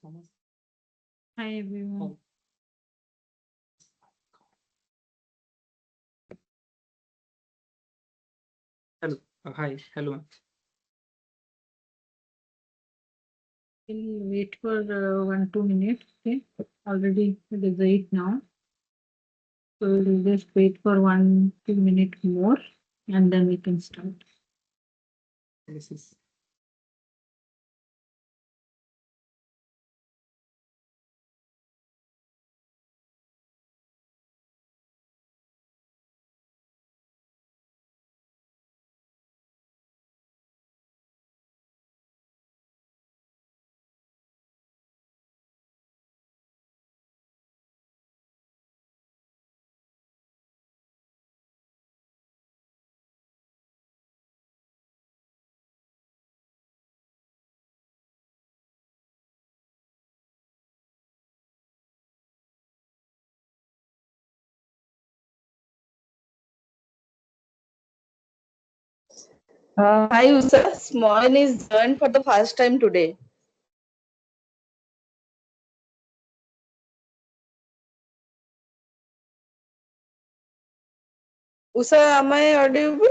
Hi everyone. Hello. Hi. Hello, ma'am. We'll wait for 1-2 minutes. Okay. Already it is 8 now. So we'll just wait for 1-2 minutes more and then we can start. This is Hi, Usa. Smoyan is joined for the first time today. Usa, am I audible?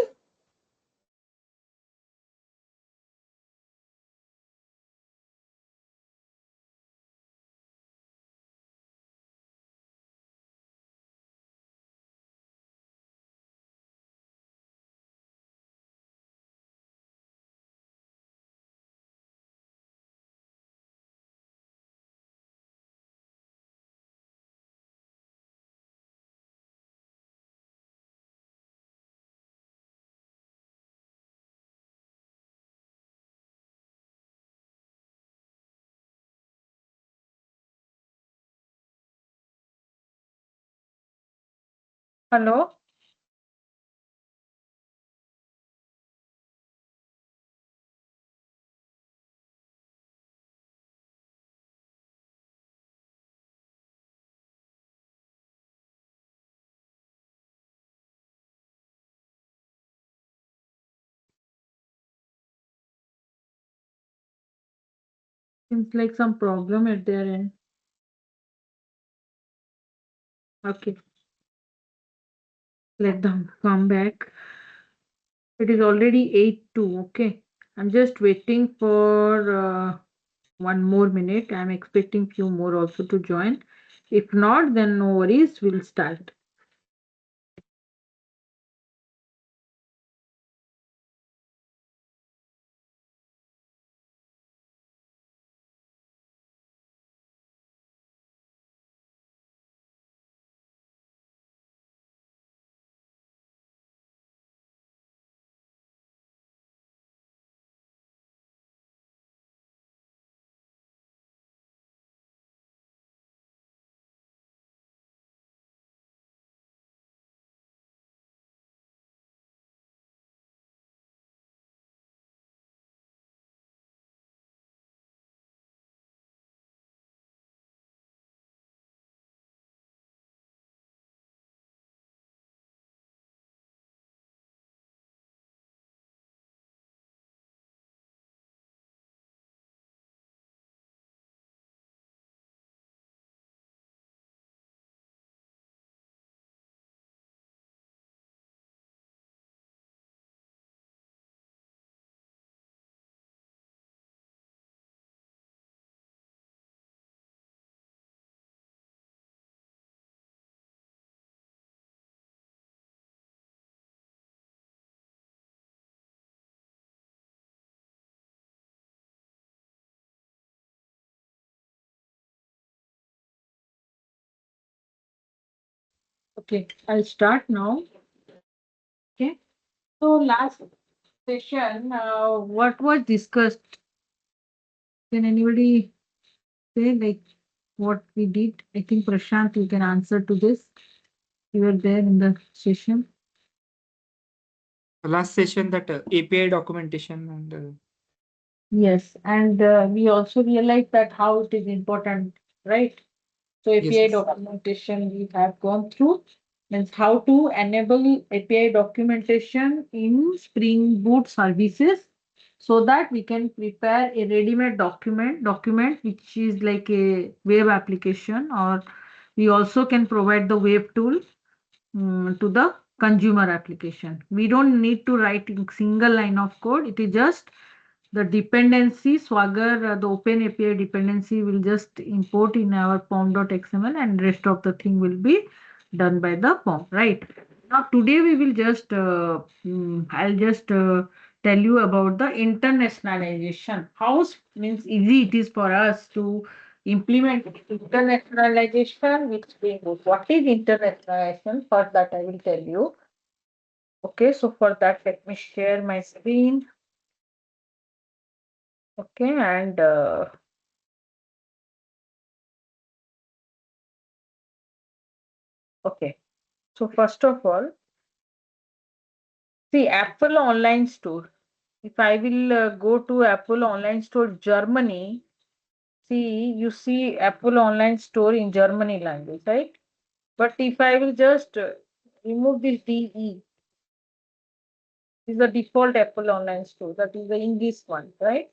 Hello. Seems like some problem at their end. Okay. Let them come back. It is already 8:02. Okay. I'm just waiting for 1 more minute. I'm expecting few more also to join. If not, then no worries. We'll start. Okay, I'll start now. Okay. So last session, what was discussed? Can anybody say like what we did? I think Prashant, you can answer to this. You were there in the session. the last session that API documentation and Yes, and we also realized that how it is important, right? So yes, API yes. documentation we have gone through means how to enable API documentation in Spring Boot services. so that we can prepare a ready-made document which is like a web application, or we also can provide the web tool to the consumer application. We don't need to write in single line of code. It is just the dependency Swagger, the open API dependency will just import in our pom.xml, and rest of the thing will be done by the pom, right? Now today we will just I'll just tell you about the internationalization. How means easy it is for us to implement internationalization with Spring Boot. What is internationalization? For that I will tell you. Okay, so for that let me share my screen. Okay, and okay. So first of all, see Apple online store. If I will go to Apple online store Germany, see you see Apple online store in Germany language, right? But if I will just remove this DE, this is the default Apple online store. That is the English one, right?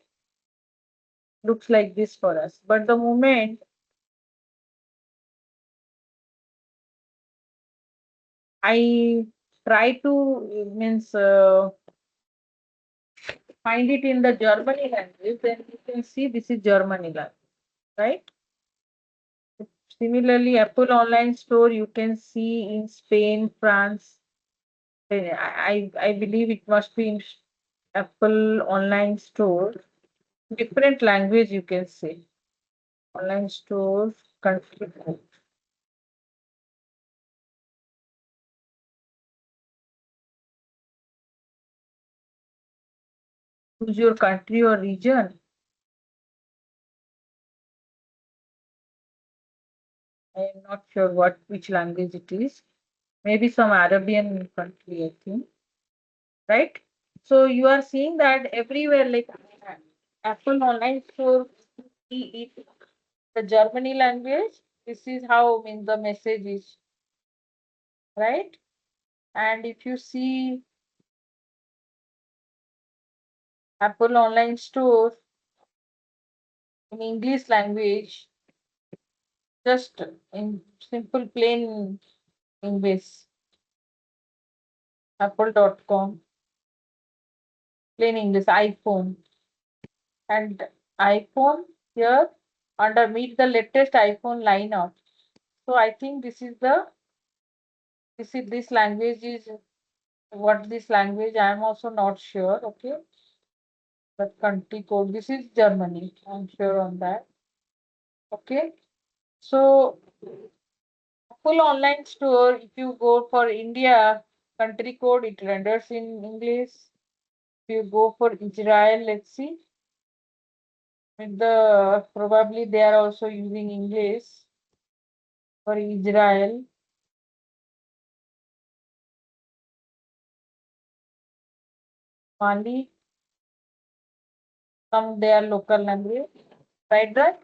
Looks like this for us. But the moment I try to means find it in the Germany language, then you can see this is Germany language, right? Similarly, Apple online store you can see in Spain, France. I believe it must be in Apple online store. Different language you can see. Online store country code. Choose your country or region. I am not sure what which language it is. Maybe some Arabian country, I think. Right? So you are seeing that everywhere, like Apple online store, the Germany language. This is how means the message is, right? And if you see Apple online store in English language, just in simple plain English, apple.com, plain English, iPhone, and iPhone here under meet the latest iPhone lineup. So I think this language is what this language. I am also not sure. Okay, but country code. This is Germany. I'm sure on that. Okay, so full online store. If you go for India country code, it renders in English. If you go for Israel, let's see. With the probably they are also using English for Israel. Mali, some their local language. Right that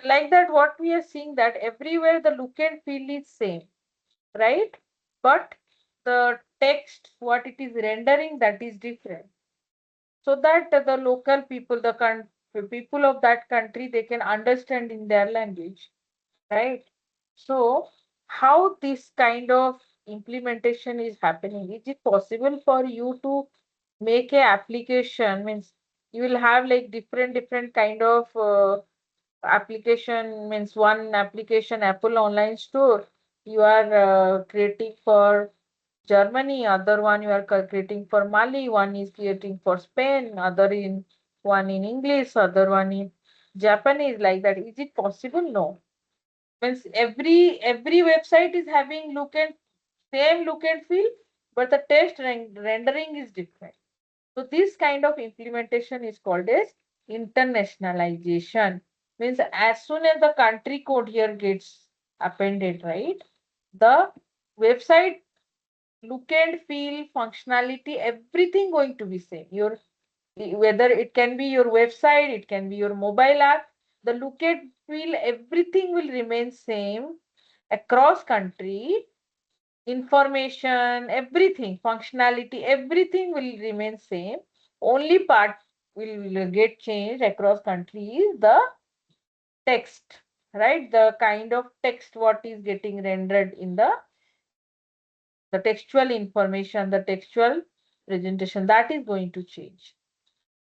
like that what we are seeing that everywhere the look and feel is same, right? But the text what it is rendering that is different, so that the local people people of that country they can understand in their language, right? So how this kind of implementation is happening, is it possible for you to make a application means you will have like different kind of application means one application Apple online store you are creating for Germany, other one you are creating for Mali, one is creating for Spain, other in one in English, other one in Japanese, like that. Is it possible? No. Means every website is having look and same look and feel, but the text rendering is different. So this kind of implementation is called as internationalization. Means as soon as the country code here gets appended, right? The website look and feel, functionality, everything going to be same. Your whether it can be your website, it can be your mobile app, the look and feel, everything will remain same across country. Information, everything, functionality, everything will remain same. Only part. will get changed across country is the text, right? The kind of text what is getting rendered in the textual information, the textual presentation, that is going to change.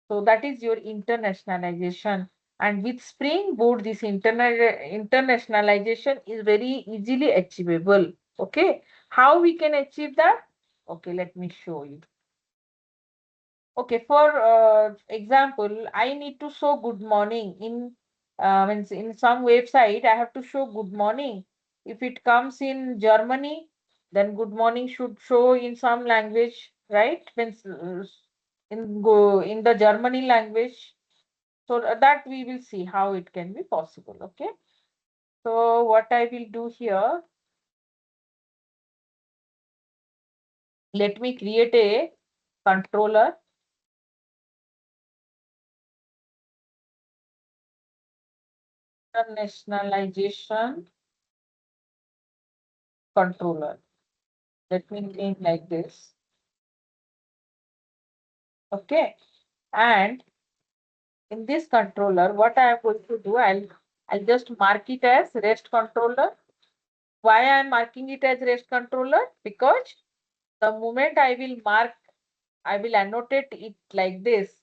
So that is your internationalization. And with Spring Boot, this internationalization is very easily achievable. Okay. How we can achieve that? Okay, let me show you. Okay, for example, I need to show good morning in some website. I have to show good morning. If it comes in Germany, then good morning should show in some language, right? Means in the Germany language. So that we will see how it can be possible. Okay. So what I will do here, let me create a controller. Internationalization controller. Let me name like this. Okay. And in this controller, what I am going to do, I'll just mark it as REST controller. Why I am marking it as REST controller? Because the moment I will annotate it like this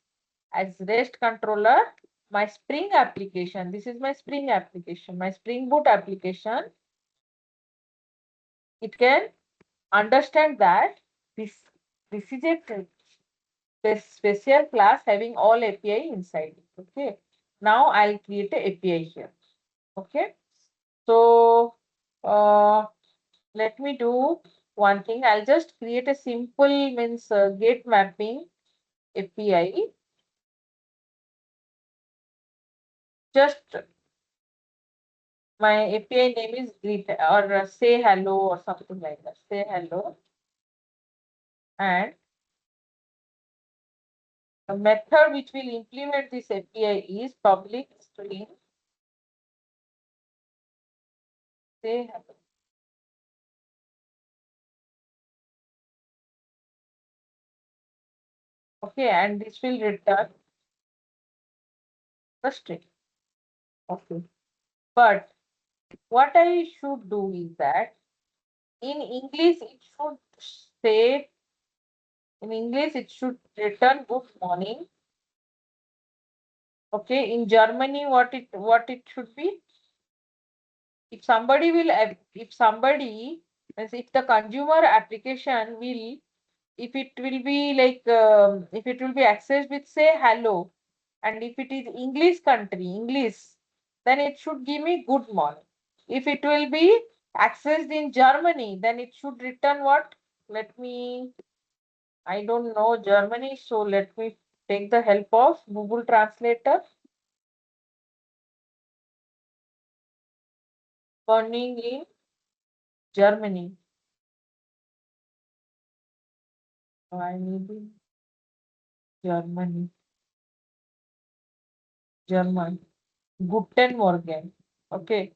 as REST controller, my Spring application, this is my Spring application, my Spring Boot application, it can understand that this, this is a special class having all API inside it. Okay. Now I'll create a API here. Okay. So let me do one thing. I'll just create a simple means get mapping API. Just my API name is greet or say hello or something like that. Say hello. And the method which will implement this API is public string say hello. Okay, and this will return the string. Okay. But what I should do is that in English it should say in English it should return good morning. Okay, in Germany what it should be? If somebody will if somebody means if the consumer application will if it will be like if it will be accessed with say hello and if it is English country English then it should give me good morning. If it will be accessed in Germany then it should return what? Let me I don't know Germany, so let me take the help of Google Translator. Morning in Germany. I need Germany. German. Guten Morgen. Okay.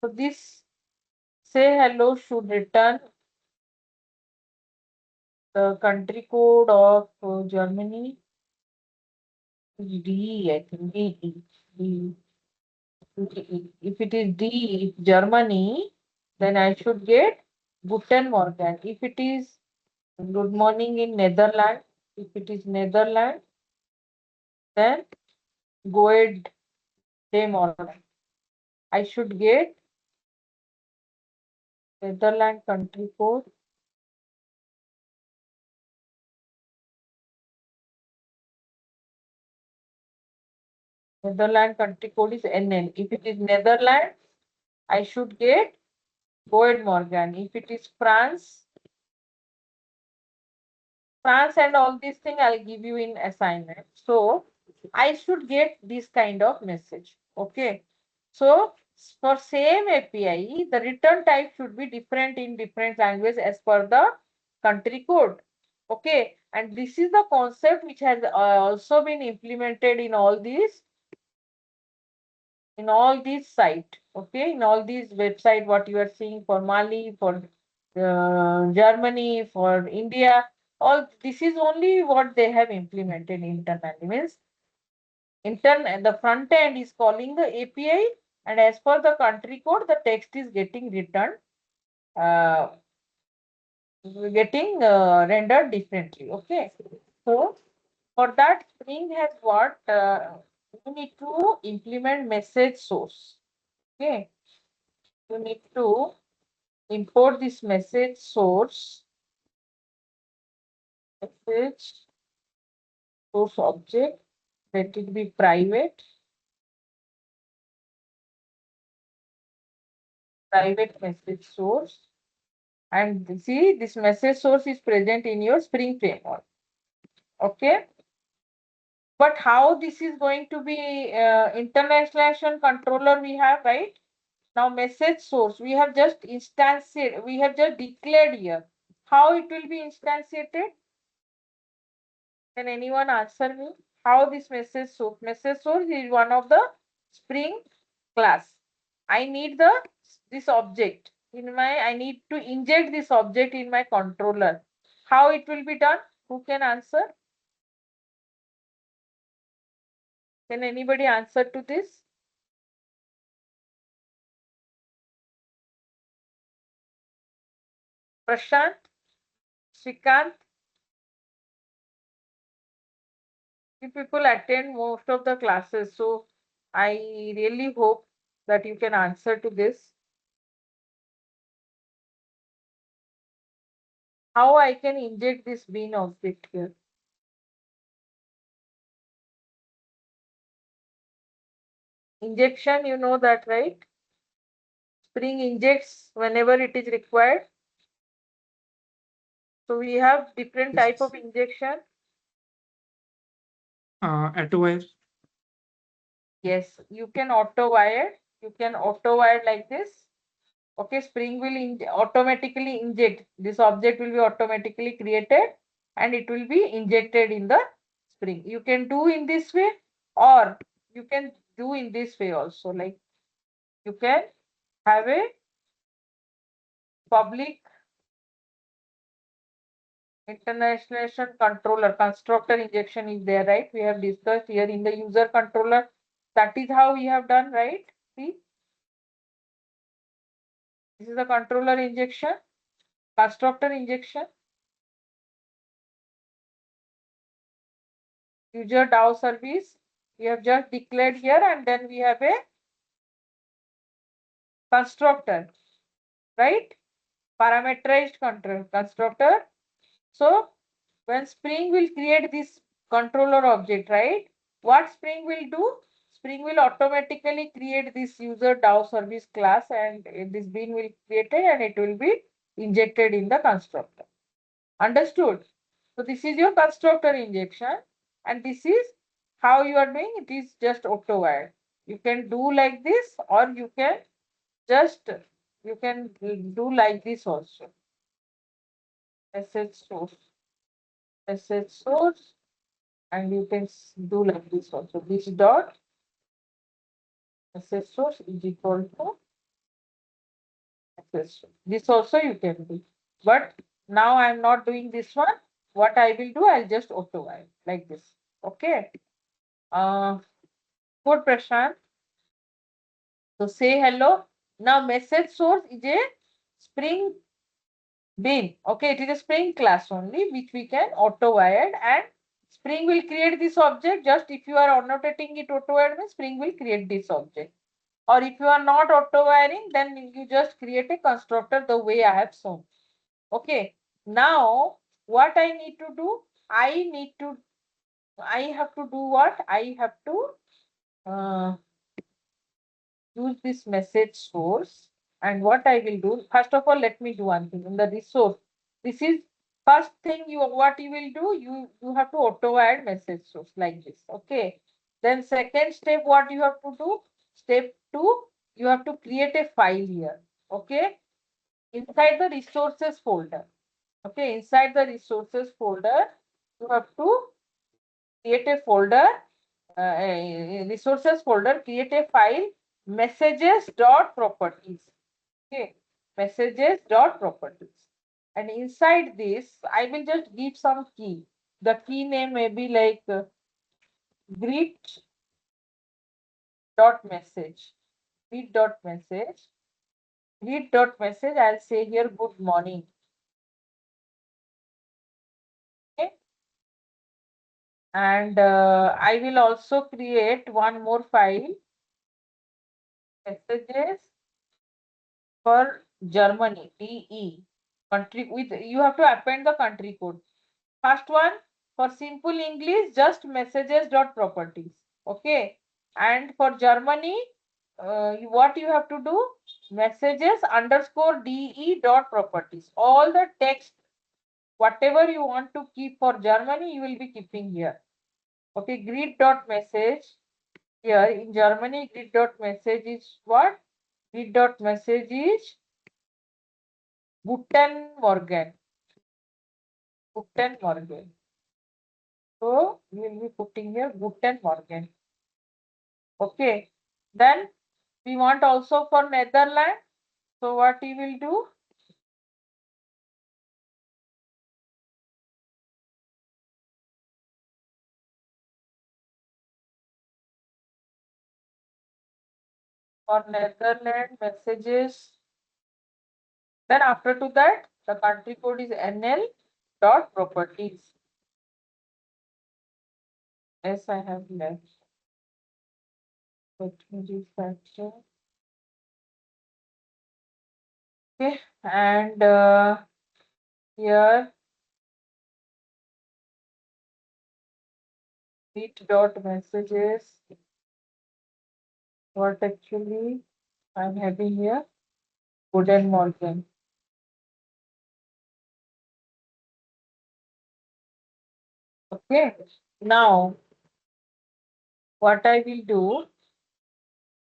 So this say hello should return the country code of Germany. D, I think D. If it is D, Germany, then I should get Guten Morgen. If it is good morning in Netherlands, if it is Netherlands, then Goed day morning. I should get Netherlands country code. Netherlands country code is NN. If it is Netherlands, I should get Goed Morgen. If it is France, and all these things I'll give you in assignment. So I should get this kind of message. Okay. So for same API, the return type should be different in different languages as per the country code. Okay. And this is the concept which has also been implemented in all these site. Okay. In all these website, what you are seeing for Mali, for Germany, for India. All this is only what they have implemented internally. Means the front end is calling the API, and as per the country code, the text is getting returned, uh, rendered differently. Okay, so for that, Spring has what you need to implement message source. Okay, you need to import this message source object. Let it be private message source. And see, this message source is present in your Spring framework. Okay. But how this is going to be international controller we have, right? Now message source, we have just instantiated, we have just declared here. How it will be instantiated? Can anyone answer me? How this message source? Message source is one of the Spring class. I need this object in my, I need to inject this object in my controller. How it will be done? Who can answer? Can anybody answer to this? Prashant? Shrikant? You people attend most of the classes, so I really hope that you can answer to this. How I can inject this bean object here? Injection, you know that, right? Spring injects whenever it is required. So we have different type of injection. Auto-wire. Yes, you can auto wire. You can auto wire like this. Okay, Spring will automatically inject. This object will be automatically created and it will be injected in the Spring. You can do in this way, or you can do in this way also. Like you can have a public international controller, constructor injection is there, right? We have discussed here in the user controller. That is how we have done, right? See, this is the controller injection, constructor injection, user DAO service. We have just declared here, and then we have a constructor, right? Parameterized control constructor. So when Spring will create this controller object, right? What Spring will do? Spring will automatically create this user DAO service class, and this bean will create it and it will be injected in the constructor. Understood? So this is your constructor injection, and this is how you are doing. It is just auto wire. You can do like this, or you can just do like this also. Message source, and you can do like this also. This dot message source is equal to message source. This also you can do, but now I am not doing this one. What I will do, I'll just auto wire like this. Okay. Good, Prashant. So say hello. Now message source is a Spring bean. Okay, it is a Spring class only, which we can auto wired, and Spring will create this object. Just if you are annotating it auto wired, means Spring will create this object. Or if you are not auto wiring, then you just create a constructor the way I have shown. Okay. Now what I need to do? I have to do what? I have to use this message source, and what I will do, first of all, let me do one thing in the resource. This is first thing what you will do, you have to auto add message source like this. Okay, then second step, what you have to do, step 2, you have to create a file here. Okay, inside the resources folder. Okay, inside the resources folder, you have to create a folder, resources folder, create a file, messages dot properties. Okay, messages dot properties, And inside this, I will just give some key. The key name may be like greet dot message. Greet dot message. Greet dot message. I'll say here good morning. Okay. And I will also create one more file, messages for Germany, DE country with you have to append the country code. First one for simple English, just messages dot properties. Okay. And for Germany, what you have to do? Messages underscore DE dot properties. All the text, whatever you want to keep for Germany, you will be keeping here. Okay, greet dot message. Here in Germany, greet dot message is what? Greet dot message is Guten Morgen. Guten Morgen. So we will be putting here Guten Morgen. Okay. Then we want also for Netherlands. So what we will do? For Netherlands messages. Then after to that, the country code is NL dot properties. Yes, I have left. Let me refactor. Okay, and here read dot messages. What actually I'm having here? Guten Morgen. Okay, now what I will do,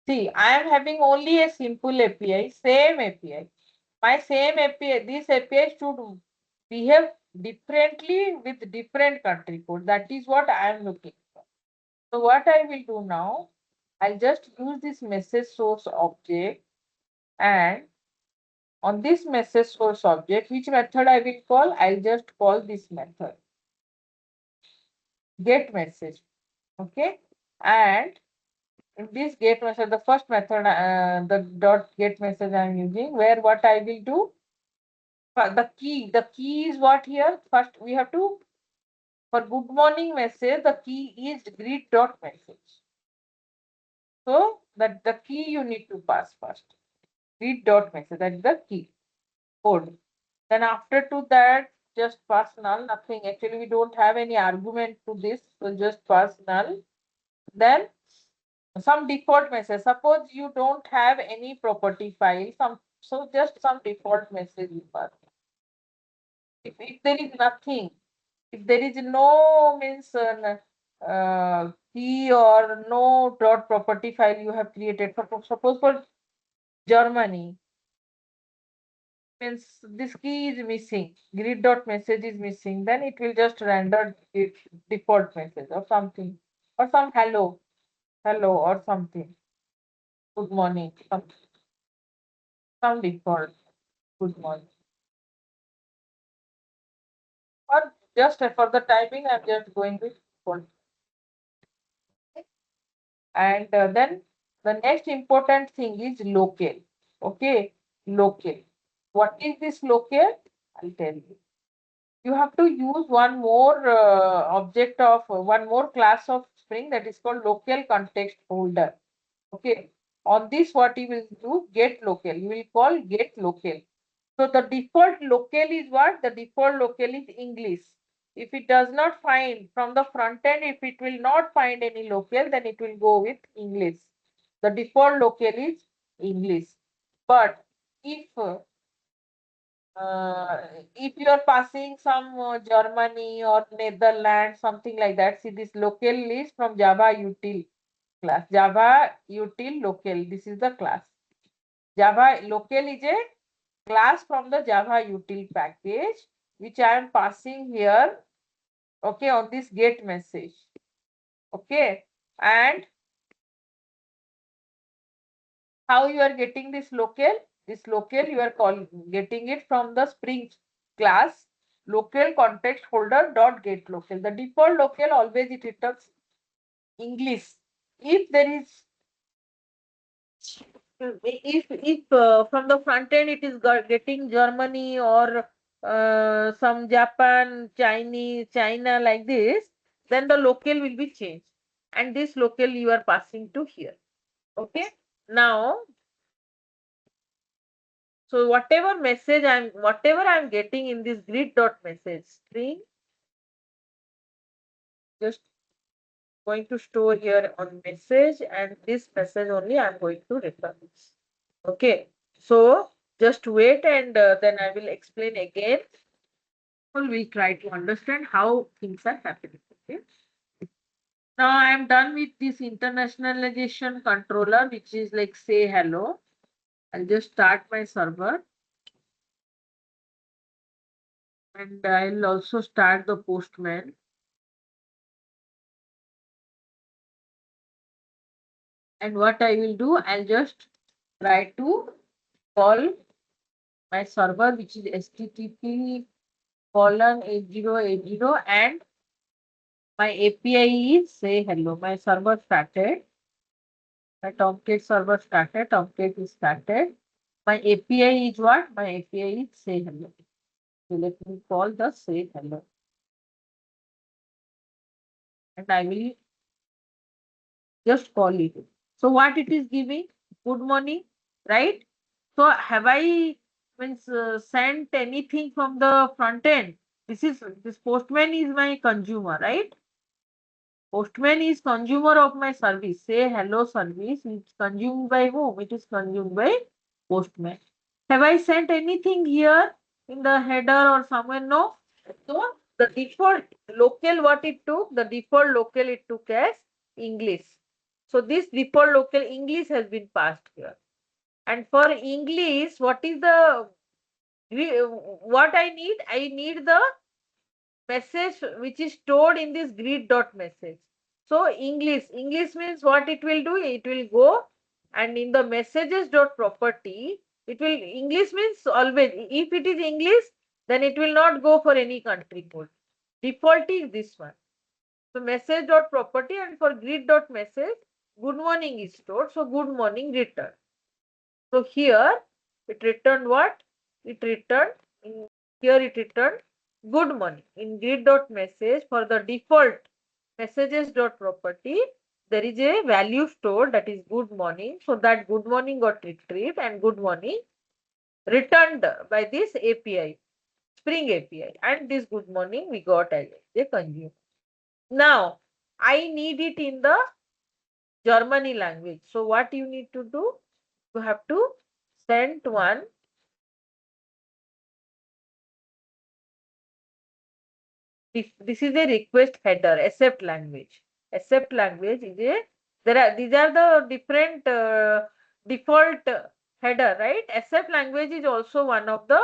see, I am having only a simple API, same API. My same API, this API should behave differently with different country code. That is what I am looking for. So what I will do now, I'll just use this message source object, and on this message source object, which method I will call? I'll just call this method, get message. Okay, and in this get method, the first method, the dot get message I am using, where what I will do, the key is what here? First we have to, for good morning message, the key is greet dot message. So that the key you need to pass first. Greet dot message, that is the key code. Then after to that, just pass null, nothing. Actually, we don't have any argument to this, so just pass null. Then some default message. Suppose you don't have any property file, so just some default message you pass. If there is nothing, if there is no means key or no dot property file you have created, suppose for Germany, means this key is missing, grid dot message is missing, then it will just render it default message or something, or some hello or something, good morning, some default good morning, or just for the typing I'm just going with default. And then the next important thing is local. Okay, local. What is this local? I'll tell you. You have to use one more object of one more class of Spring, that is called local context holder. Okay. On this, what you will do, get local. You will call get local. So the default local is what? The default local is English. If it does not find from the front end, if it will not find any local, then it will go with English. The default local is English. But if you are passing some Germany or Netherlands, something like that, see this local is from Java util class. Java util local. This is the class. Java local is a class from the Java util package, which I am passing here. Okay, on this get message. Okay, and how you are getting this local? This local you are getting it from the Spring class local context folder dot get local. The default local always it returns English. If there is if from the front end it is getting Germany or some Japan, Chinese, China like this, then the local will be changed, and this local you are passing to here. Okay. Now, so whatever I'm getting in this grid dot message string, just going to store here on message, and this message only I'm going to return. Okay. So just wait, and then I will explain again. We try to understand how things are happening. Okay. Now I am done with this internationalization controller, which is like say hello. I'll just start my server, and I'll also start the postman. And what I will do, I'll just try to call my server, which is http colon 8080, and my API is say hello. My server started. My Tomcat server started. Tomcat is started. My API is what? My API is say hello. So let me call the say hello. And I will just call it. So what it is giving? Good morning, right? So have I means sent anything from the front end? This postman is my consumer, right? Postman is consumer of my service. Say hello service. It's consumed by whom? It is consumed by postman. Have I sent anything here in the header or somewhere? No. So the default local what it took, the default local it took as English. So this default local English has been passed here. And for English, what is the what I need? I need the message which is stored in this grid dot message. So English means what it will do? It will go, and in the messages dot property, it will English means always if it is English, then it will not go for any country code. Default is this one. So message dot property, and for grid dot message, good morning is stored. So good morning return. So here it returned what? It returned here it returned good morning. In grid dot message for the default messages dot property, there is a value stored that is good morning. So that good morning got retrieved, and good morning returned by this API, Spring API, and this good morning we got as a consumer. Now I need it in the Germany language. So what you need to do? You have to send one. This is a request header, accept language. Accept language is a these are the different default header, right? Accept language is also one of the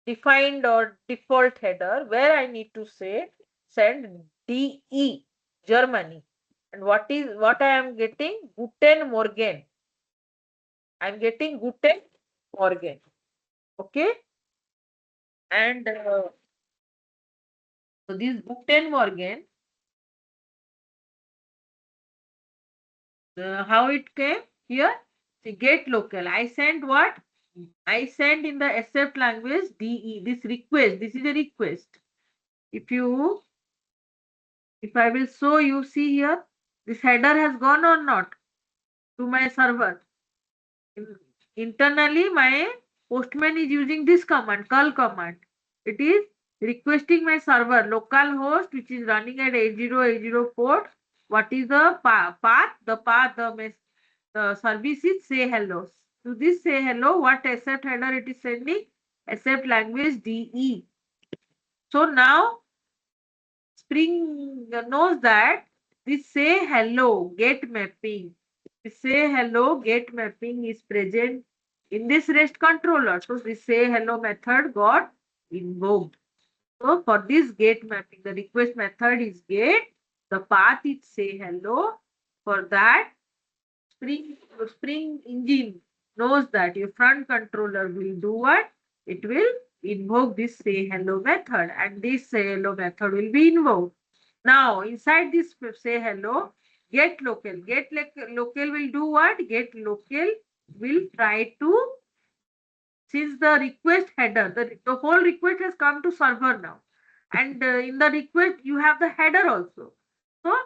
defined or default header where I need to say send DE Germany. And what I am getting? Guten Morgen. I am getting Guten Morgen. Okay. And so this Guten Morgen, how it came here? See, get local. I sent what? I sent in the accept language DE. This request. This is a request. If I will show you, see here, this header has gone or not to my server. Internally, my postman is using this command, curl command. It is requesting my server localhost, which is running at 8080 port. What is the path? The service is say hello. To this say hello, what accept header it is sending? Accept language DE. So now Spring knows that this say hello get mapping. This say hello get mapping is present in this REST controller. So this say hello method got invoked. So for this get mapping, the request method is get. The path is say hello. For that, Spring engine knows that your front controller will do what? It will invoke this say hello method, and this say hello method will be invoked. Now inside this say hello, get local. Local will do what? Get local will try to, since the request header, the whole request has come to server now, and in the request you have the header also. So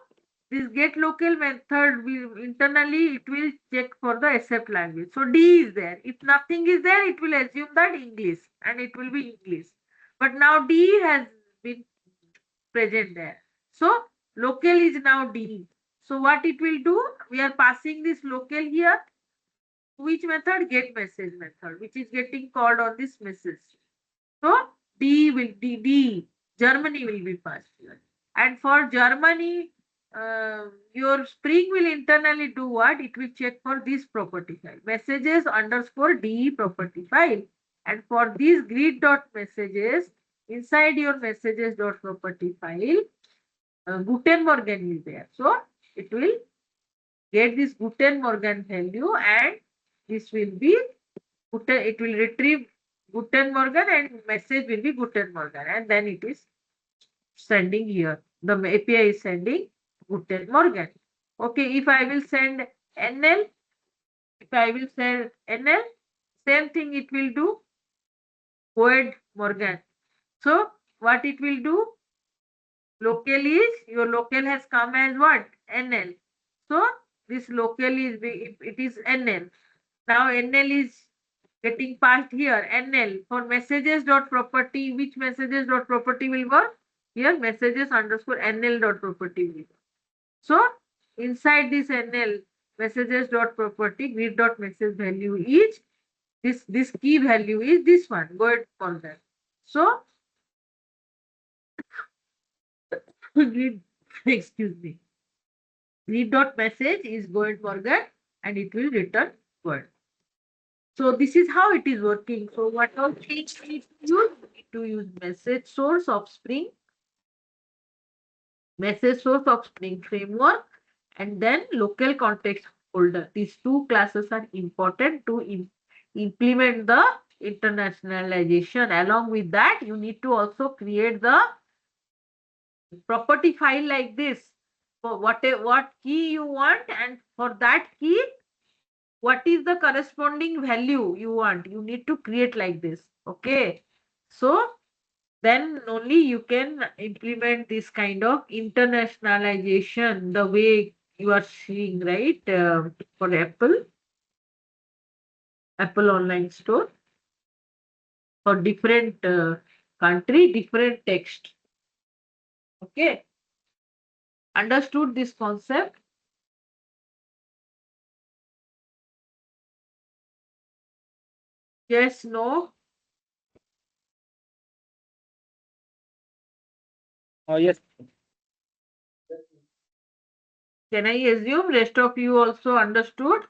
this get local method will internally it will check for the accept language. So D is there. If nothing is there, it will assume that English and it will be English. But now D has been present there. So local is now D. So what it will do? We are passing this local here. Which method? Get message method, which is getting called on this message. So D Germany will be passed here. And for Germany, your Spring will internally do what? It will check for this property file, messages underscore D property file. And for these grid dot messages, inside your messages dot property file, Guten Morgen is there. So it will get this Guten Morgen value, and this will be it will retrieve Guten Morgen and message will be Guten Morgen, and then it is sending here. The API is sending Guten Morgen. Okay, if I will send NL, if I will send NL, same thing it will do, Void Morgan. So what it will do? Local is, your local has come as what? NL. So this local is, it is NL. Now NL is getting passed here. NL for messages dot property. Which messages dot property will work? Here messages underscore NL dot property will work. So inside this NL messages dot property grid dot message value is this key value is this one. Go ahead for that. So grid excuse me. Grid dot message is go ahead forget and it will return word. So this is how it is working. So what all things we need to use? We need to use message source of Spring, message source of Spring framework, and then local context folder. These two classes are important to implement the internationalization. Along with that, you need to also create the property file like this for what key you want, and for that key what is the corresponding value you want, you need to create like this. Okay, so then only you can implement this kind of internationalization the way you are seeing, right? For Apple Online Store, for different country, different text. Okay, understood this concept? Yes, no? Yes. Can I assume rest of you also understood?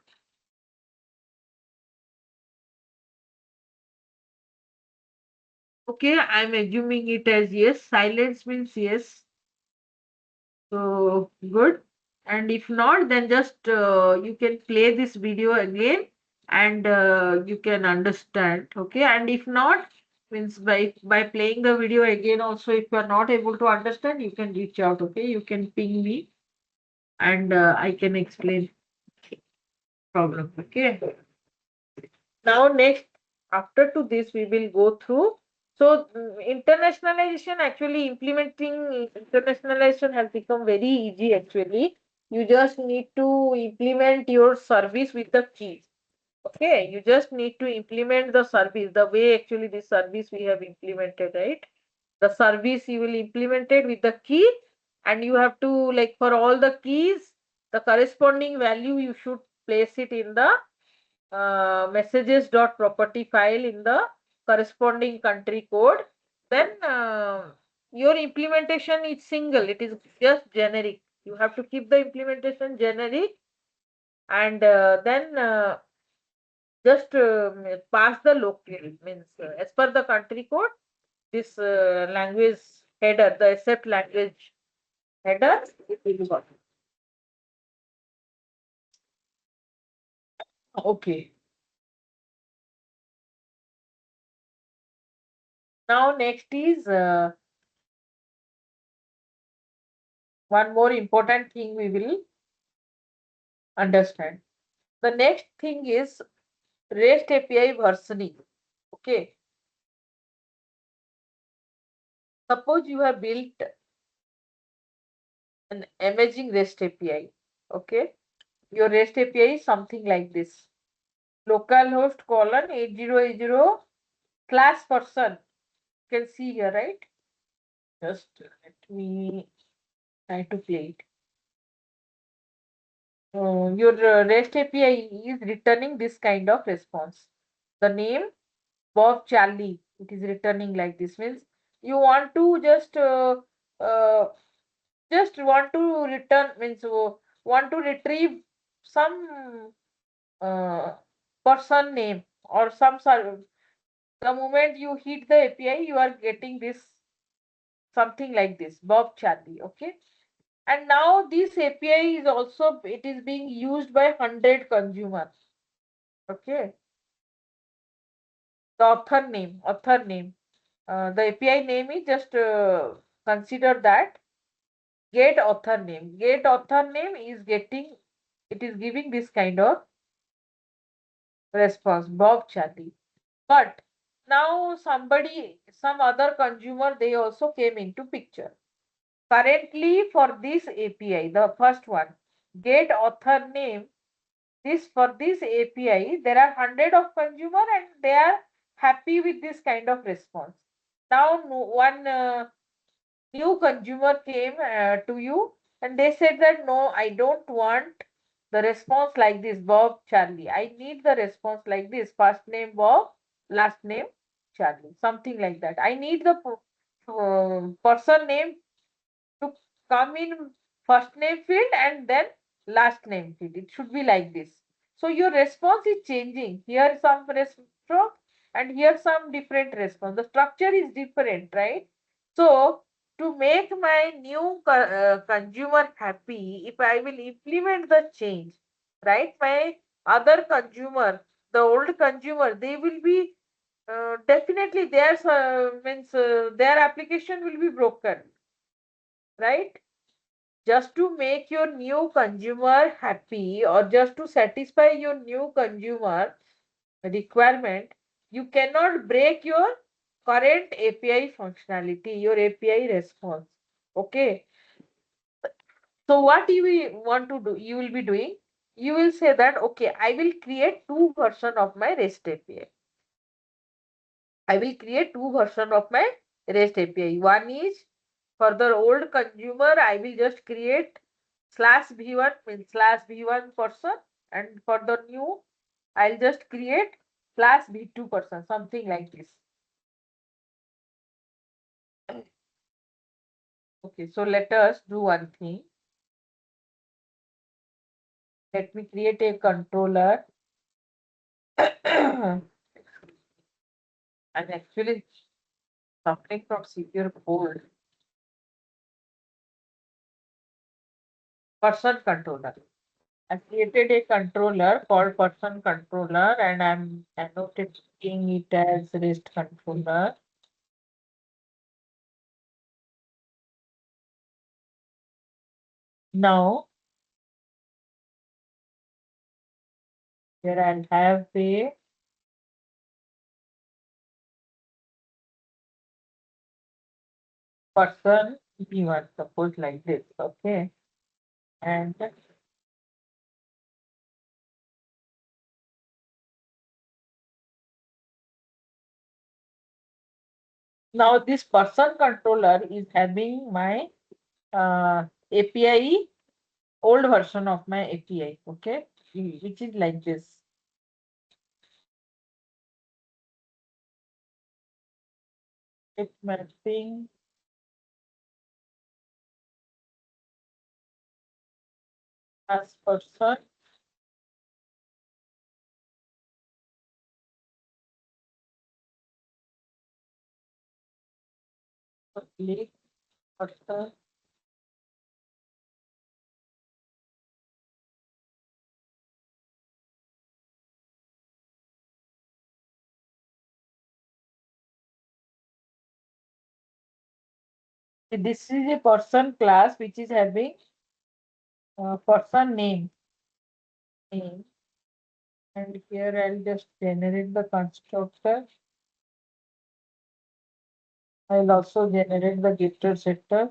Okay, I'm assuming it as yes. Silence means yes. So good. And if not, then just you can play this video again and you can understand. Okay. And if not, means by playing the video again also, if you are not able to understand, you can reach out. Okay. You can ping me and I can explain problem. Okay. Now next, after to this, we will go through. So internationalization, actually implementing internationalization has become very easy actually. You just need to implement your service with the keys. Okay, you just need to implement the service the way actually this service we have implemented, right? The service you will implement it with the key, and you have to, like, for all the keys, the corresponding value you should place it in the messages dot property file in the corresponding country code. Then your implementation is single, it is just generic. You have to keep the implementation generic, and then just pass the local, means as per the country code, this language header, the accept language header, it will work. Okay. Now next is one more important thing we will understand. The next thing is REST API versioning. Okay. Suppose you have built an amazing REST API. Okay. Your REST API is something like this. Localhost colon 8080 class person. You can see here, right? Just let me try to play it. Your REST API is returning this kind of response. The name Bob Charlie, it is returning like this. Means you want to uh, just want to return, means want to retrieve some person name or some server. The moment you hit the API, you are getting this something like this, Bob Charlie. Okay. And now this API is also, it is being used by 100 consumers. Okay. The author name. The API name is just consider that get author name. Get author name is getting, it is giving this kind of response, Bob Charlie. But now some other consumer, they also came into picture. Currently for this API, the first one, get author name, this for this API, there are 100 of consumer and they are happy with this kind of response. Now one new consumer came to you and they said that no, I don't want the response like this, Bob Charlie. I need the response like this, first name Bob, last name Charlie, something like that. I need the person name to come in first name field and then last name field. It should be like this. So your response is changing. Here some response and here some different response. The structure is different, right? So to make my new consumer happy, if I will implement the change, right? My other consumer, the old consumer, they will be definitely their means their application will be broken, right? Just to make your new consumer happy or just to satisfy your new consumer requirement, you cannot break your current API functionality, your API response. Okay. So what you will want to do, you will be doing, you will say that, okay, I will create two version of my REST API. I will create two version of my REST API. One is for the old consumer, I will just create /v1 means /v1 person, and for the new, I'll just create /v2 person, something like this. Okay, so let us do one thing. Let me create a controller. I'm actually suffering from severe cold. Person controller. I created a controller called person controller and I'm annotating it as REST controller. Now, here I'll have a person v1, suppose like this, okay? And now this person controller is having my API, old version of my API, okay? Which is like this. It's mapping as person. Click person. This is a person class which is having person name, and here I'll just generate the constructor. I'll also generate the getter setter.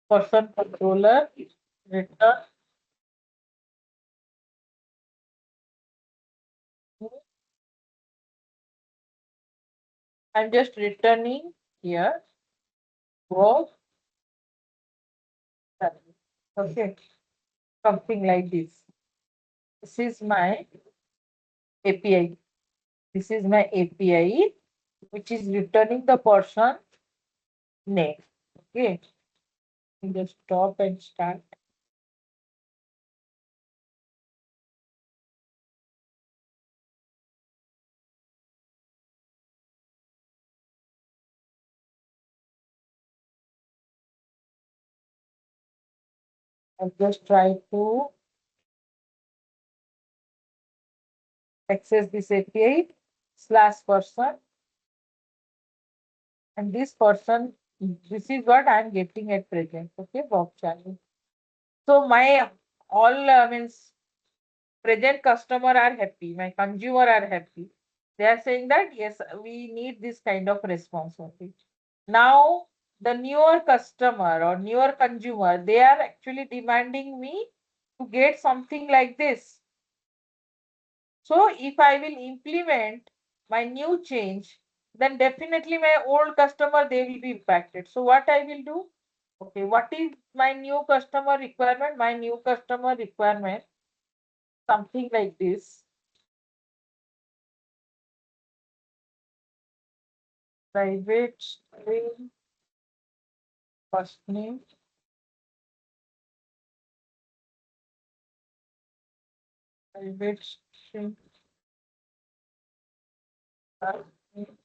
Person controller return. I'm just returning here. Work. Okay, something like this. This is my API. This is my API, which is returning the person name. Okay, just stop and start. I'll just try to access this API slash person, and this person, this is what I'm getting at present. Okay, Bob channel. So my all means present customer are happy, my consumer are happy. They are saying that yes, we need this kind of response only. Now the newer customer or newer consumer, they are actually demanding me to get something like this. So if I will implement my new change, then definitely my old customer, they will be impacted. So what I will do? Okay, what is my new customer requirement? My new customer requirement, something like this. Private string first name, private string last name.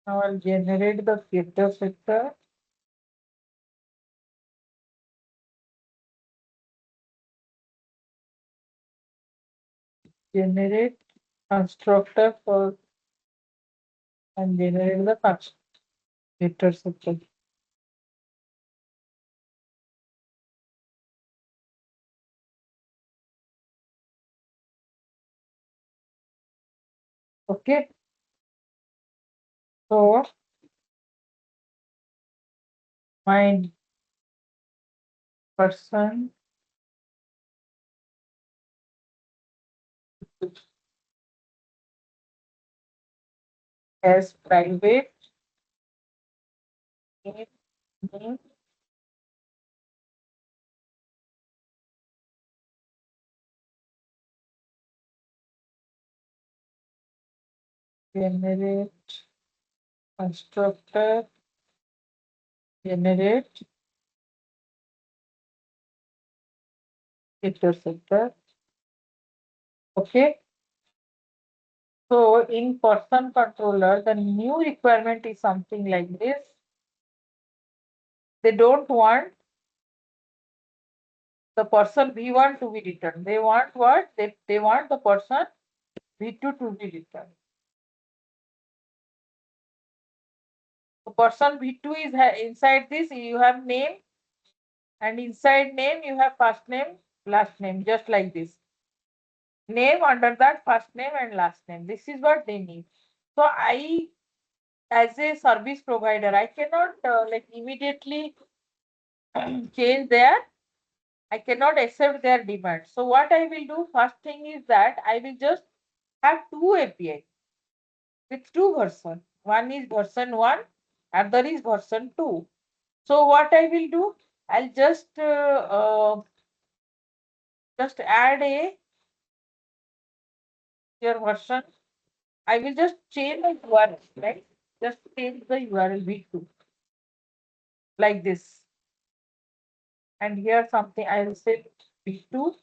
Now I'll generate the filter sector. Generate constructor for and generate the filter sector. Okay. So my person has private name, name, generate constructor, generate filter sector. Okay. So in person controller, the new requirement is something like this. They don't want the person V1 to be returned. They want what? They want the person V2 to be returned. The person V2 is inside this, you have name, and inside name you have first name, last name, just like this. Name under that first name and last name. This is what they need. So I, as a service provider, I cannot like immediately change their, I cannot accept their demand. So what I will do, first thing is that I will just have two API with two version. One is version 1, other is version 2. So what I will do, I'll just add a your version. I will just change the URL, right? Just change the URL v2 like this. And here something I will say v2,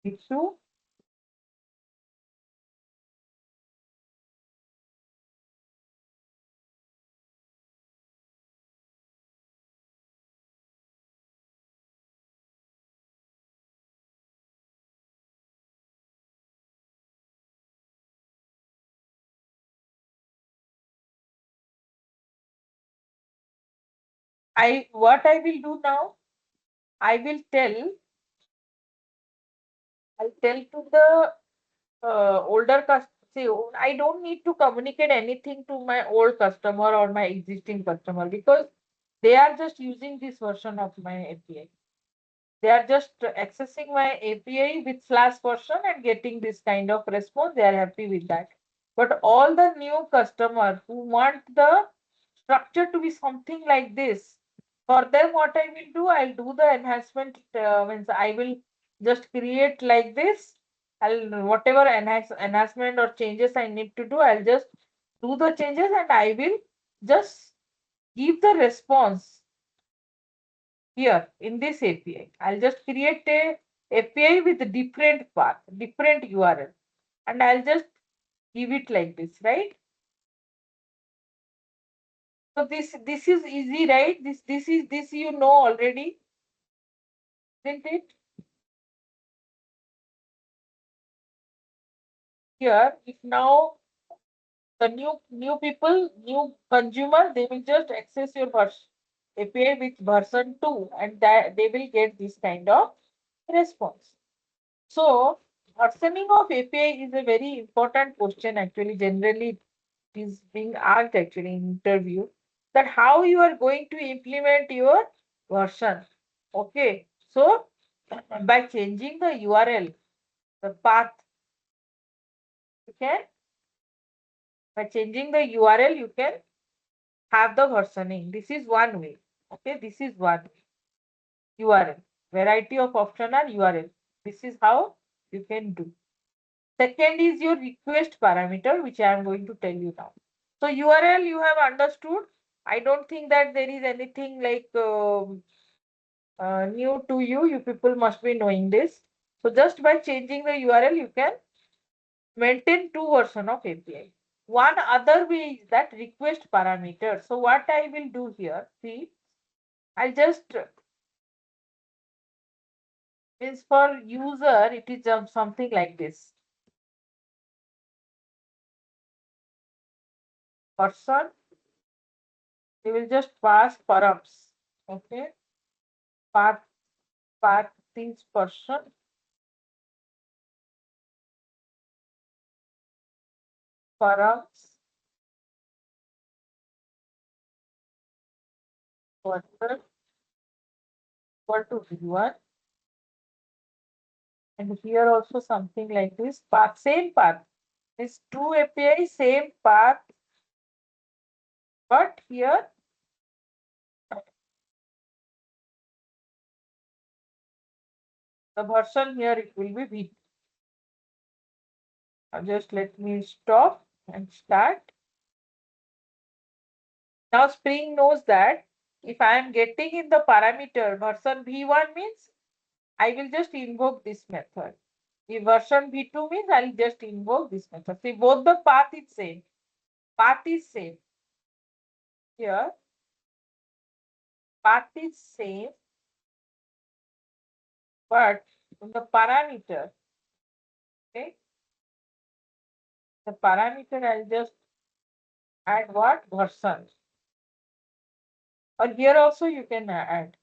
v2, what I will do now, I will I'll tell to the older customer. See, I don't need to communicate anything to my old customer or my existing customer because they are just using this version of my API. They are just accessing my API with Flash version and getting this kind of response. They are happy with that. But all the new customers who want the structure to be something like this, for them, what I will do, I'll do the enhancement. Means I will just create like this. I'll whatever enhancement or changes I need to do, I'll just do the changes and I will just give the response here in this API. I'll just create a API with a different path, different URL, and I'll just give it like this, right? So this is easy, right? This you know already, isn't it? Here, if now the new people, new consumer, they will just access your version API with version 2, and that they will get this kind of response. So, versioning of API is a very important question actually. Generally, it is being asked actually in interview that how you are going to implement your version. Okay, so by changing the URL, the path, you can by changing the URL, you can have the versioning. This is one way. Okay, this is one URL. Variety of option are URL. This is how you can do. Second is your request parameter, which I am going to tell you now. So URL you have understood. I don't think that there is anything like new to you. You people must be knowing this. So just by changing the URL, you can maintain two version of API. One other way is that request parameter. So what I will do here, see, I'll just means for user, it is something like this. Person, they will just pass params. Okay, path path is person, params, person equal to v1, and here also something like this. Path, same path. This two API, same path, but here the version here it will be v. Now just let me stop and start. Now Spring knows that if I am getting in the parameter version v1 means I will just invoke this method. If version v2 means I'll just invoke this method. See, both the path is same. Path is same. Here, path is same, but in the parameter, okay, the parameter I'll just add what version. Or here also you can add.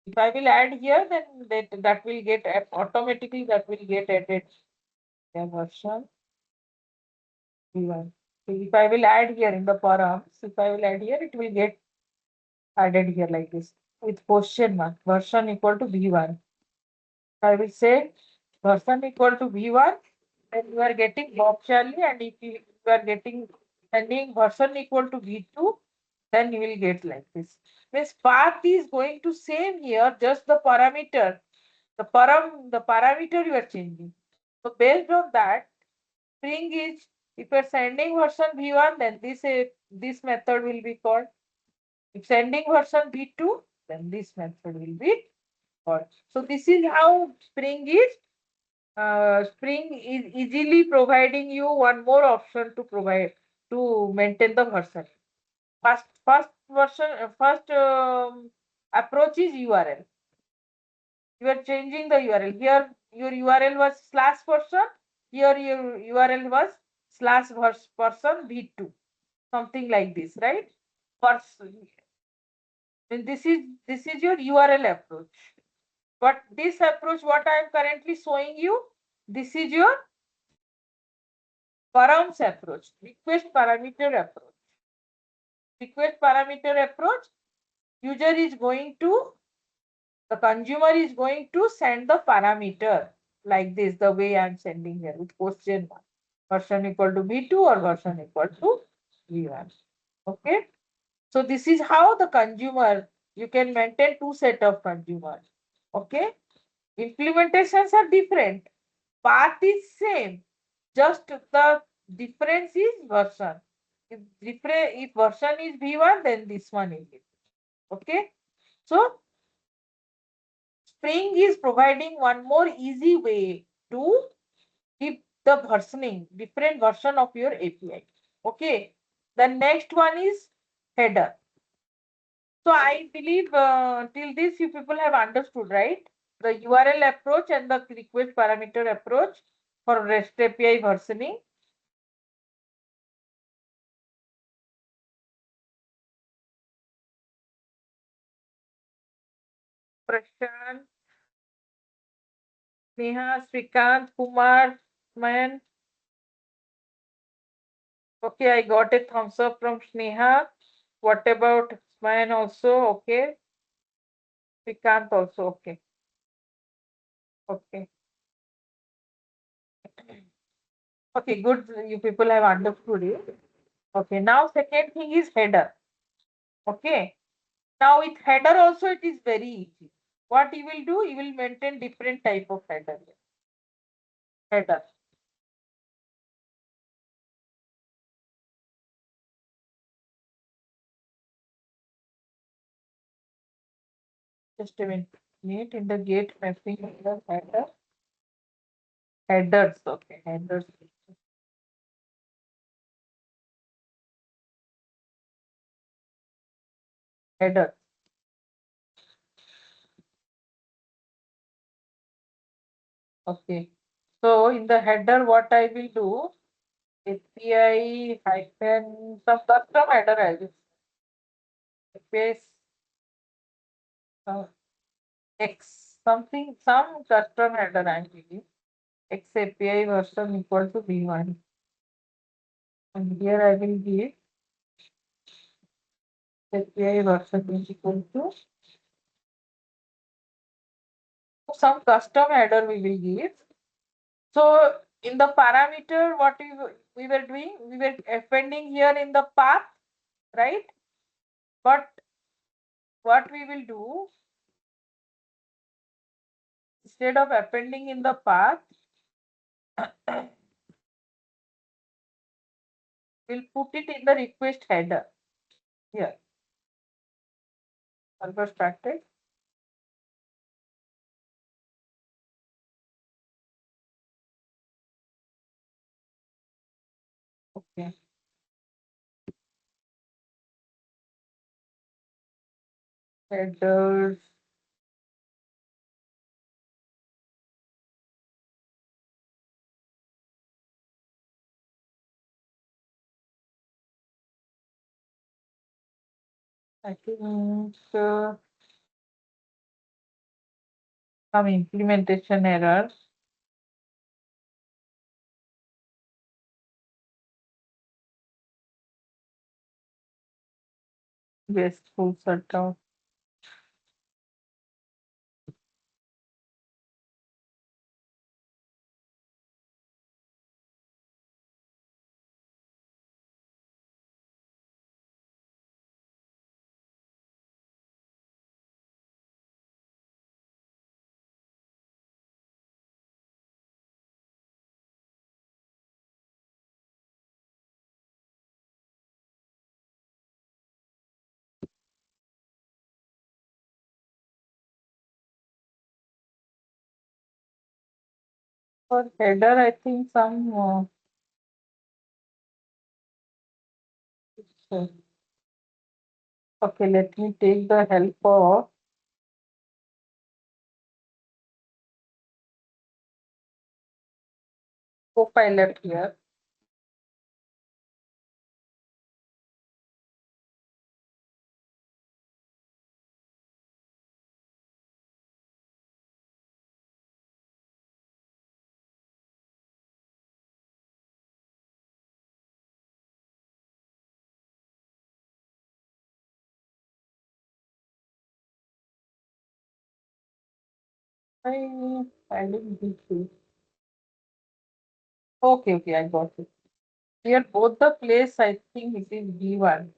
If I will add here, then that will get automatically that will get added. The version v1. So if I will add here in the params, if I will add here, it will get added here like this with question mark version equal to v1. I will say version equal to v1, and you are getting Bob Charlie, and if you are getting sending version equal to v2, then you will get like this. Means path is going to same here, just the parameter, the parameter you are changing. So based on that, Spring is if you are sending version v1, then this method will be called. If sending version v2, then this method will be called. So this is how Spring is easily providing you one more option to provide to maintain the version. First version, first approach is URL. You are changing the URL. Here your URL was slash person. Here your URL was slash person v2. Something like this, right? First, And this is your URL approach. But this approach, what I am currently showing you, this is your params approach, request parameter approach. Request parameter approach, user is going to, the consumer is going to send the parameter like this, the way I am sending here with question mark. Version equal to V2 or version equal to V1. Okay. So this is how the consumer, you can maintain two set of consumers. Okay. Implementations are different. Path is same. Just the difference is version. If version is V1, then this one is V2. Okay. So Spring is providing one more easy way to keep the versioning, different version of your API. Okay. The next one is header. So I believe till this you people have understood, right? The URL approach and the request parameter approach for REST API versioning. Prashant, Neha, Srikant, Kumar, man. Okay, I got a thumbs up from Sneha. What about man also? Okay. Srikant also. Okay. Okay. Okay, good. You people have understood it. Okay, now second thing is header. Okay. Now with header also it is very easy. What you will do, you will maintain different type of header. Header. Just a minute in the gate mapping header. Headers. Okay, headers. Header. Okay. So in the header, what I will do, API hyphen some custom header I will API uh, X something some custom header I am giving X API version equal to V1. And here I will give API version is equal to some custom header we will give. So in the parameter, what we were doing, we were appending here in the path, right? But what we will do, instead of appending in the path, we'll put it in the request header here. Server started. Okay. Headers. I think some implementation error. Yes, full shutdown. For header, I think some so- okay, let me take the help of Copilot here. I didn't get it. Okay, I got it. Here both the place I think it is B1.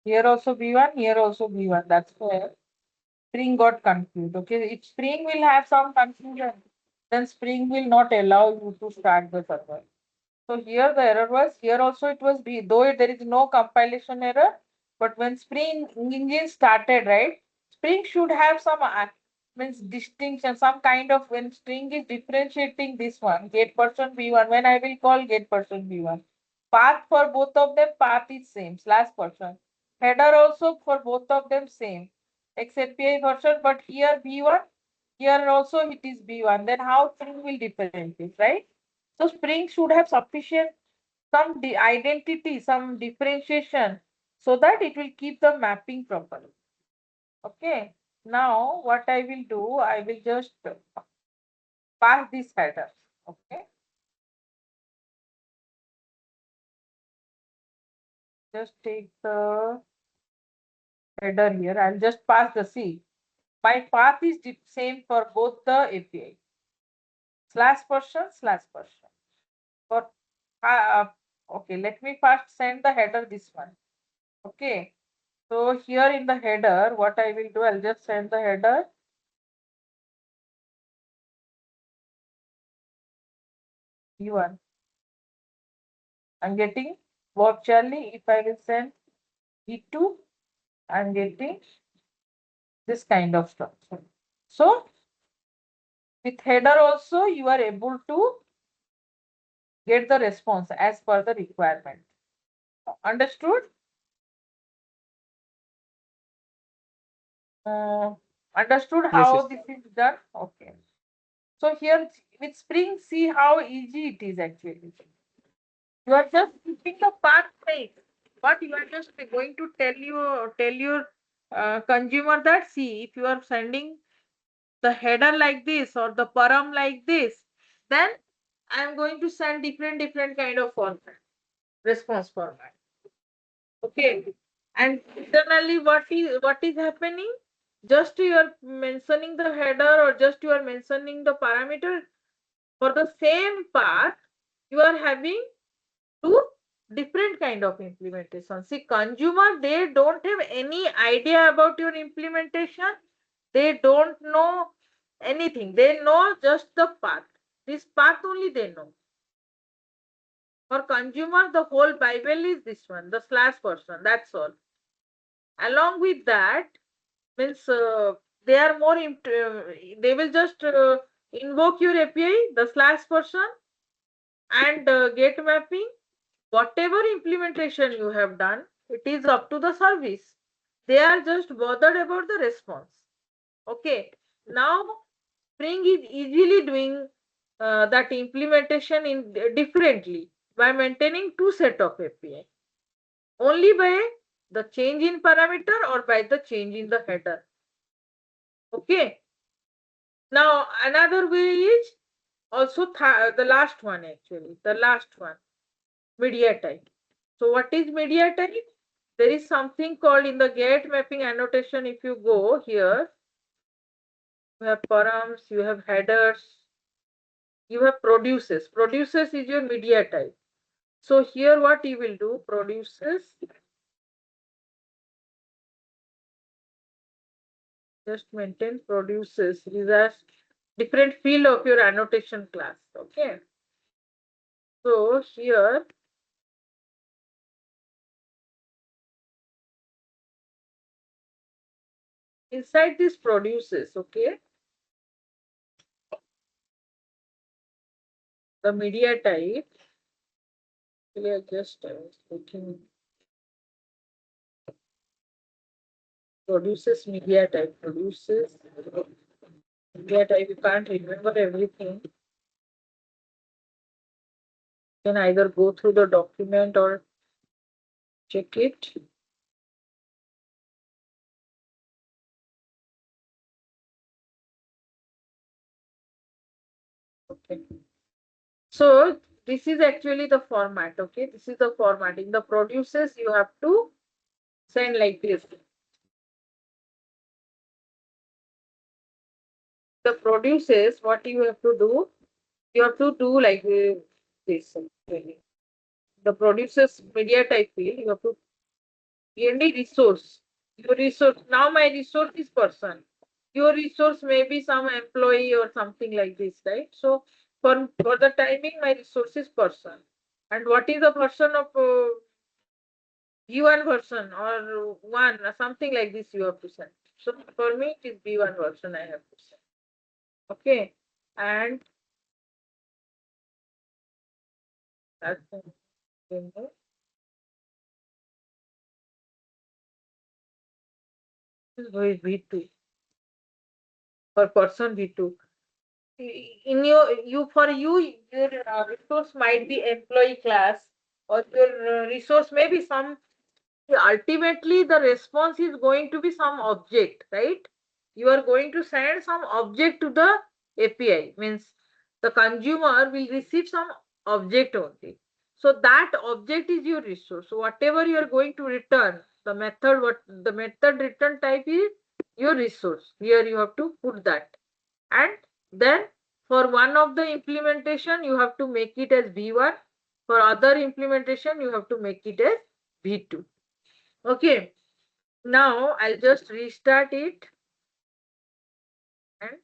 Here also B1, here also B1. That's where Spring got confused. Okay, if Spring will have some confusion, then Spring will not allow you to start the server. So here the error was, here also it was B, though there is no compilation error, but when Spring Engine started, right, Spring should have some means distinction, some kind of when Spring is differentiating this one, get person B1, when I will call get person B1. Path for both of them, path is same, slash person. Header also for both of them same, XAPI version, but here B1, here also it is B1. Then how Spring will differentiate, right? So Spring should have sufficient some identity, some differentiation, so that it will keep the mapping properly. Okay. Now what I will do, I will just pass this header. Okay. Just take the header here. I'll just pass the C. My path is same for both the API. Slash person, slash person. For okay, let me first send the header this one. Okay. So here in the header, what I will do, I'll just send the header B1. I'm getting Bob Charlie. If I will send B2, I'm getting this kind of structure. So with header also, you are able to get the response as per the requirement. Understood? Uh, Understood Yes, how yes. this is done? Okay. So here with Spring, see how easy it is actually. You are just keeping the path same, but you are just going to tell your consumer that see if you are sending the header like this or the param like this, then I am going to send different kind of format, response format. Okay. And internally, what is happening? Just you are mentioning the header or just you are mentioning the parameter for the same path, you are having two different kind of implementation. See, consumer, they don't have any idea about your implementation. They don't know anything. They know just the path. This path only they know. For consumer, the whole Bible is this one, the slash person. That's all. Along with that, means they are more. They will just invoke your API, the slash person, and get mapping. Whatever implementation you have done, it is up to the service. They are just bothered about the response. Okay. Now Spring is easily doing that implementation in differently by maintaining two set of API. Only by the change in parameter or by the change in the header. Okay. Now another way is also the last one actually. The last one, media type. So what is media type? There is something called in the get mapping annotation. If you go here, you have params, you have headers, you have produces. Produces is your media type. So here what you will do, produces, just maintain produces is a different field of your annotation class. Okay. So here inside this produces, okay, the media type, actually I just looking produces media type, produces media type, you can't remember everything. You can either go through the document or check it. Okay. So this is actually the format. Okay, this is the format. In the produces, you have to send like this. the produces, what you have to do, you have to do like this. Actually. The produces media type field, you have to any resource. Your resource, now my resource is person. Your resource may be some employee or something like this, right? So for the timing, my resource is person. And what is the person of B1 version or one, something like this you have to send. So for me, it is B1 version I have to send. Okay. And that's V2 for person V2. In you for you your resource might be employee class or your resource may be some ultimately the response is going to be some object, right? You are going to send some object to the API, means the consumer will receive some object only. So that object is your resource. So whatever you are going to return, the method, what the method return type is your resource. Here you have to put that. And then for one of the implementation you have to make it as V1, for other implementation you have to make it as V2. Okay, now I'll just restart it and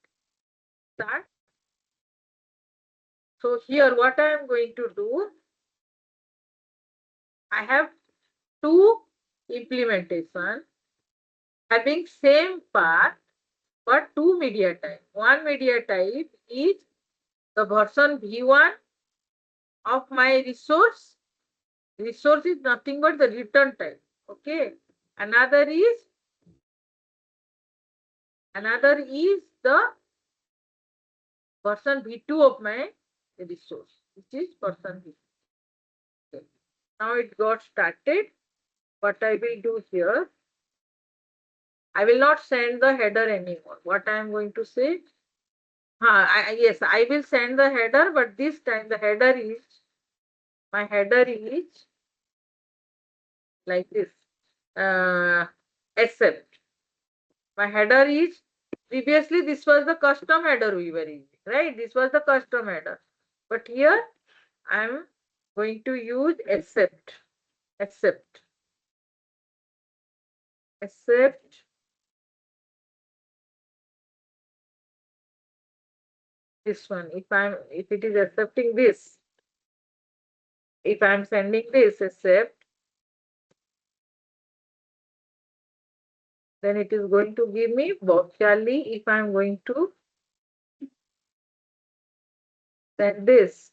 start. So here what I am going to do, I have two implementation having same path but two media type. One media type is the version V1 of my resource. Resource is nothing but the return type. Okay. Another is the version V2 of my resource, which is version V2. Okay. Now it got started. What I will do here, I will not send the header anymore. What I am going to say, yes, I will send the header, but this time the header is, my header is like this, except my header is, previously this was the custom header we were using, right? This was the custom header. But here I am going to use except this one. If it is accepting this, if I'm sending this except, then it is going to give me Charlie. If I'm going to send this,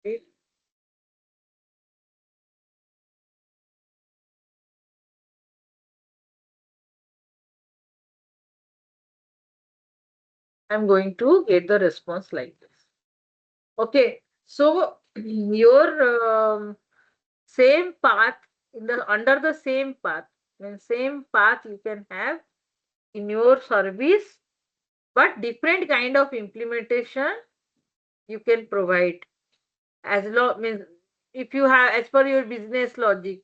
okay, I'm going to get the response like this. Okay, so your same path in the under the same path, when same path you can have in your service, but different kind of implementation you can provide. As long means if you have, as per your business logic,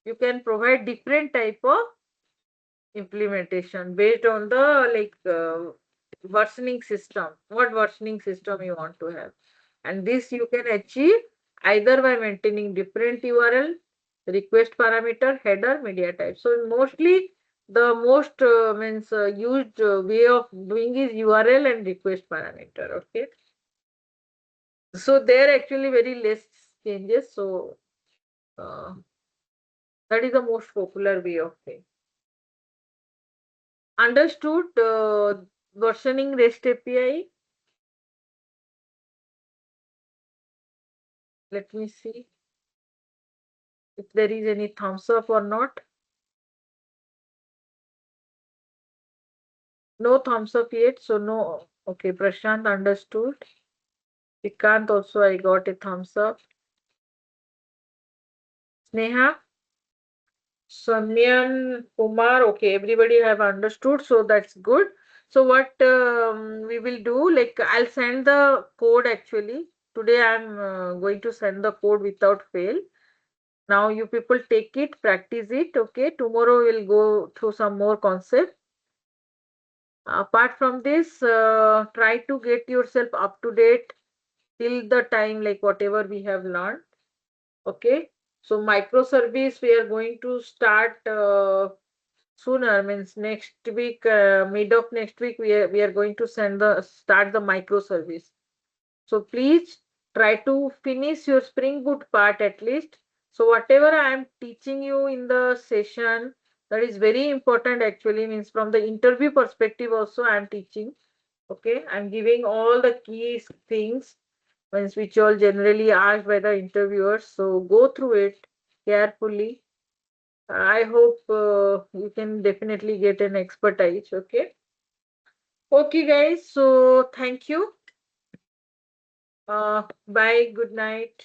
you can provide different type of implementation based on the like versioning system, what versioning system you want to have. And this you can achieve either by maintaining different URL, request parameter, header, media type. So mostly the most means used way of doing is URL and request parameter. Okay. So there actually very less changes. So uh, that is the most popular way of thing. Understood versioning REST API. Let me see if there is any thumbs up or not. No thumbs up yet, so no. Okay, Prashant understood. Vikant also I got a thumbs up. Sneha, Samyan, Kumar, okay, everybody have understood, so that's good. So what we will do, like I'll send the code actually. Today I'm going to send the code without fail. Now you people take it, practice it. Okay, tomorrow we'll go through some more concept. Apart from this, try to get yourself up to date till the time like whatever we have learned. Okay, so microservice we are going to start sooner, means next week, mid of next week we are going to start the microservice. So please try to finish your Spring Boot part at least. So whatever I am teaching you in the session, that is very important actually, means from the interview perspective also I am teaching. Okay, I'm giving all the key things means which all generally asked by the interviewers. So go through it carefully. I hope you can definitely get an expertise. Okay. Okay, guys. So thank you. Bye. Good night.